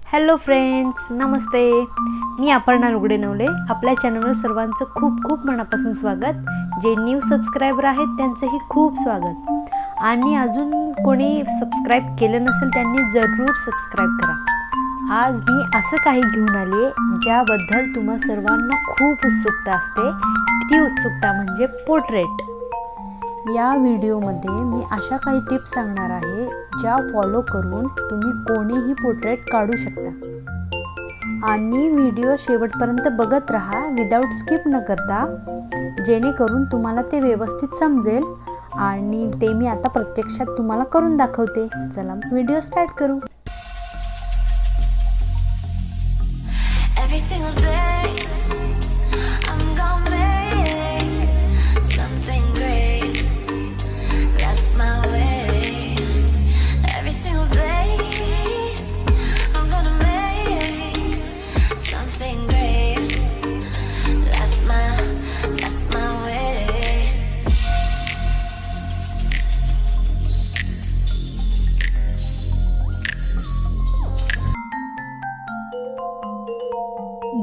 Hello friends, नमस्ते. मी AparnaLugadeNawale. आपल्या चॅनलवर सर्वांचं खूप खूप मनापासून स्वागत. जे न्यू सबस्क्रायबर आहेत त्यांचंही खूप स्वागत. आणि अजून कोणी सबस्क्राईब केलं नसेल त्यांनी जरूर सबस्क्राईब करा. आज मी असं काही घेऊन आली आहे ज्याबद्दल तुम्हा सर्वांना खूप उत्सुकता असते. ती उत्सुकता म्हणजे पोर्ट्रेट. या व्हिडिओमध्ये मी अशा काही टिप्स सांगणार आहे ज्या फॉलो करून तुम्ही कोणीही पोर्ट्रेट काढू शकता. आणि व्हिडिओ शेवटपर्यंत बघत राहा विदाऊट स्किप न करता, जेणेकरून तुम्हाला ते व्यवस्थित समजेल. आणि ते मी आता प्रत्यक्षात तुम्हाला करून दाखवते. चला व्हिडिओ स्टार्ट करू.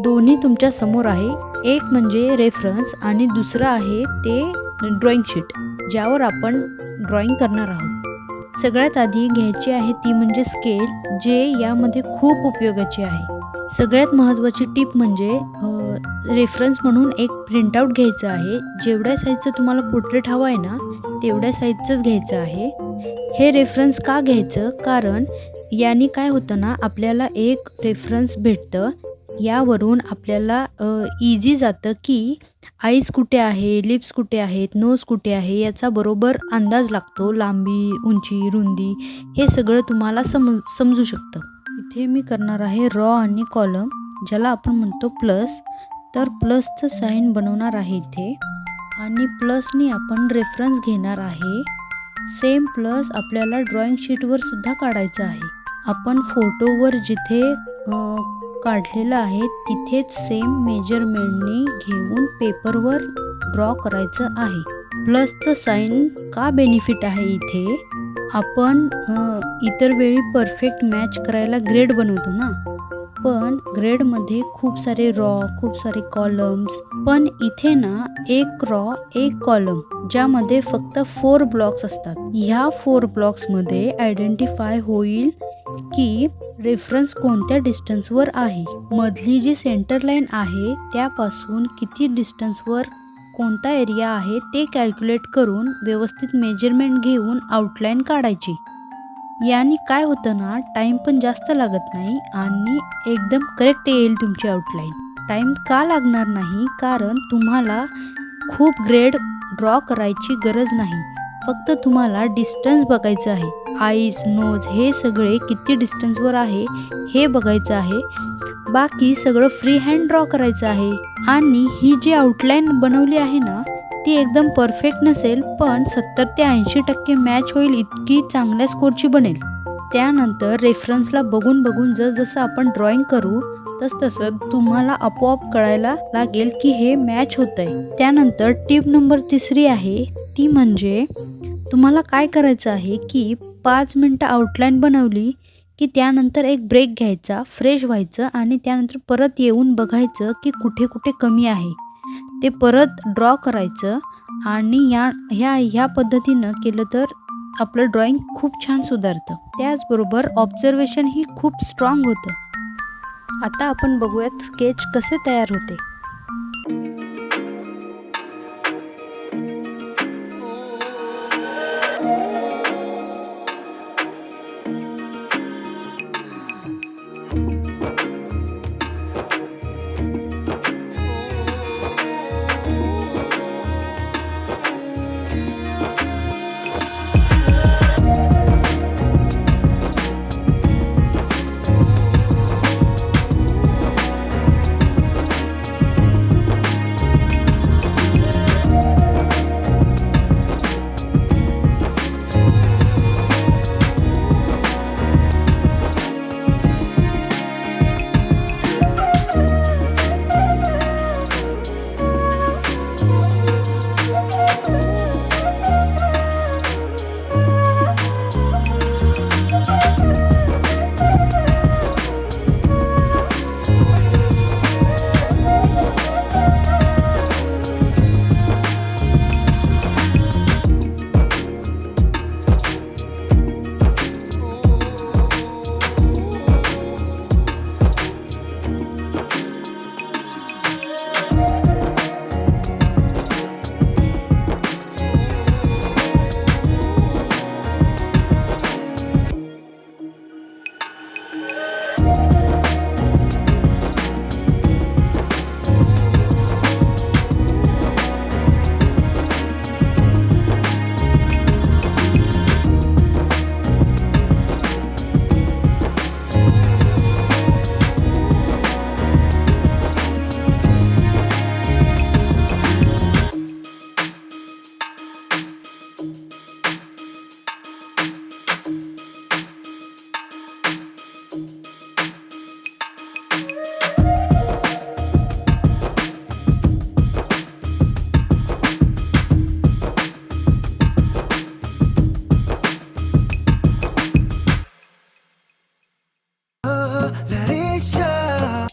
दोन्ही तुमच्या समोर आहे. एक म्हणजे रेफरन्स आणि दुसरं आहे ते ड्रॉइंग शीट ज्यावर आपण ड्रॉइंग करणार आहोत. सगळ्यात आधी घ्यायची आहे ती म्हणजे स्केल, जे यामध्ये खूप उपयोगाची आहे. सगळ्यात महत्त्वाची टीप म्हणजे रेफरन्स म्हणून एक प्रिंटआउट घ्यायचं आहे. जेवढ्या साईजचं तुम्हाला पोर्ट्रेट हवं आहे ना तेवढ्या साईजचंच घ्यायचं आहे. हे रेफरन्स का घ्यायचं, कारण याने काय होतं ना, आपल्याला एक रेफरन्स भेटतं. यावरून आपल्याला इझी जातं की आईज कुठे आहे, लिप्स कुठे आहेत, नोज कुठे आहे याचा बरोबर अंदाज लागतो. लांबी, उंची, रुंदी हे सगळं तुम्हाला समजू शकतं. इथे मी करणार आहे रॉ आणि कॉलम, ज्याला आपण म्हणतो प्लस. तर प्लसचं साईन बनवणार आहे इथे आणि प्लसनी आपण रेफरन्स घेणार आहे. सेम प्लस आपल्याला ड्रॉइंग शीटवर सुद्धा काढायचं आहे. आपण फोटोवर जिथे काढलेलं आहे तिथेच सेम मेजरमेंटनी घेऊन पेपरवर ड्रॉ करायचं आहे. प्लसचं साईन का बेनिफिट आहे इथे, आपण इतर वेळी परफेक्ट मॅच करायला ग्रेड बनवतो ना, पण ग्रेडमध्ये खूप सारे रॉ, खूप सारे कॉलम्स. पण इथे ना एक रॉ एक कॉलम, ज्यामध्ये फक्त 4 ब्लॉक्स असतात. ह्या 4 ब्लॉक्समध्ये आयडेंटिफाय होईल की रेफरन्स कोणत्या डिस्टन्सवर आहे. मधली जी सेंटर लाईन आहे त्यापासून किती डिस्टन्सवर कोणता एरिया आहे ते कॅल्क्युलेट करून व्यवस्थित मेजरमेंट घेऊन आउटलाईन काढायची. याने काय होतं ना, टाईम पण जास्त लागत नाही आणि एकदम करेक्ट येईल तुमची आउटलाईन. टाईम का लागणार नाही, कारण तुम्हाला खूप ग्रेड ड्रॉ करायची गरज नाही. फक्त तुम्हाला डिस्टन्स बघायचं आहे. आईज, नोज हे सगळे किती डिस्टन्सवर आहे हे बघायचं आहे. बाकी सगळं फ्री हँड ड्रॉ करायचं आहे. आणि ही जी आउटलाईन बनवली आहे ना ती एकदम परफेक्ट नसेल, पण 70 ते 80% मॅच होईल इतकी चांगल्या स्कोरची बनेल. त्यानंतर रेफरन्सला बघून बघून जसं आपण ड्रॉइंग करू तसं तुम्हाला आपोआप कळायला लागेल की हे मॅच होत आहे. त्यानंतर टिप नंबर 3 आहे ती म्हणजे तुम्हाला काय करायचं आहे की 5 मिनटं आउटलाईन बनवली की त्यानंतर एक ब्रेक घ्यायचा, फ्रेश व्हायचं आणि त्यानंतर परत येऊन बघायचं की कुठे कुठे कमी आहे ते परत ड्रॉ करायचं. आणि ह्या पद्धतीनं केलं तर आपलं ड्रॉइंग खूप छान सुधारतं. त्याचबरोबर ऑब्झर्वेशन ही खूप स्ट्रॉंग होतं. आता आपण बघूयात स्केच कसे तयार होते. let it show.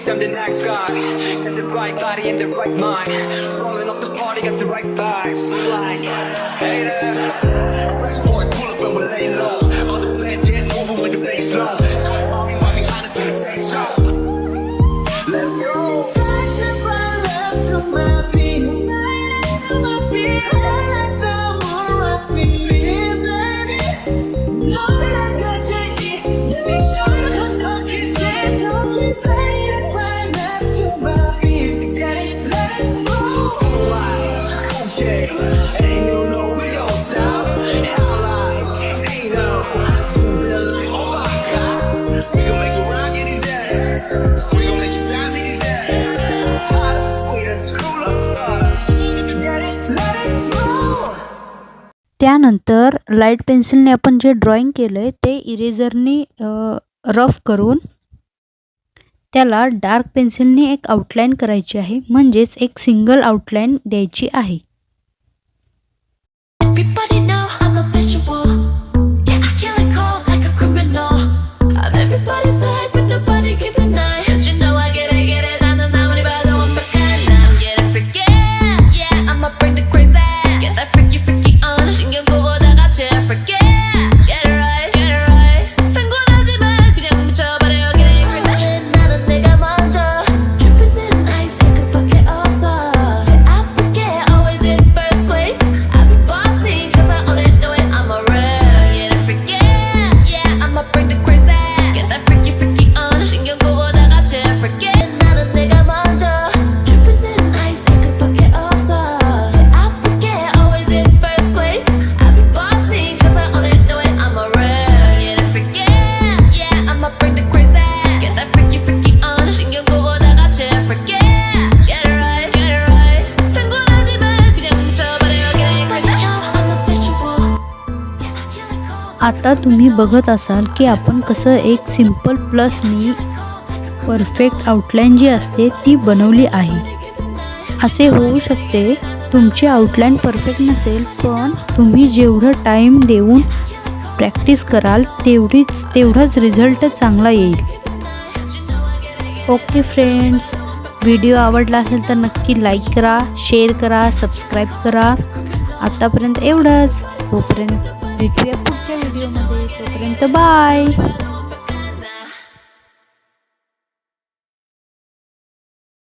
I'm the next guy. Got the right body and the right mind. Rolling up the party, got the right vibes. Like, hey there. Fresh boy, pull up and we lay low. All the plans get over with the bass low. Call me while we honest when we say so. Let's go. Love to my beat. To my beat. Like the more I feel it, baby. Know that I got that heat. Let me show you 'cause God is dead. Don't you say it. त्यानंतर light पेन्सिलने आपण जे drawing केलं आहे ते इरेझरने rough करून त्याला dark पेन्सिलने एक आउटलाईन करायची आहे, म्हणजेच एक सिंगल आउटलाईन द्यायची आहे. आता तुम्ही बघत असाल की आपण कसं एक सिम्पल प्लसनी परफेक्ट आउटलाईन जी असते ती बनवली आहे. असे होऊ शकते तुमची आउटलाईन परफेक्ट नसेल, पण तुम्ही जेवढं टाईम देऊन प्रॅक्टिस कराल तेवढाच रिझल्ट चांगला येईल. ओके फ्रेंड्स, व्हिडिओ आवडला असेल तर नक्की लाईक करा, शेअर करा, सबस्क्राईब करा. आतापर्यंत एवढंच. तोपर्यंत भेटूया पुढच्या व्हिडिओमध्ये. तोपर्यंत बाय.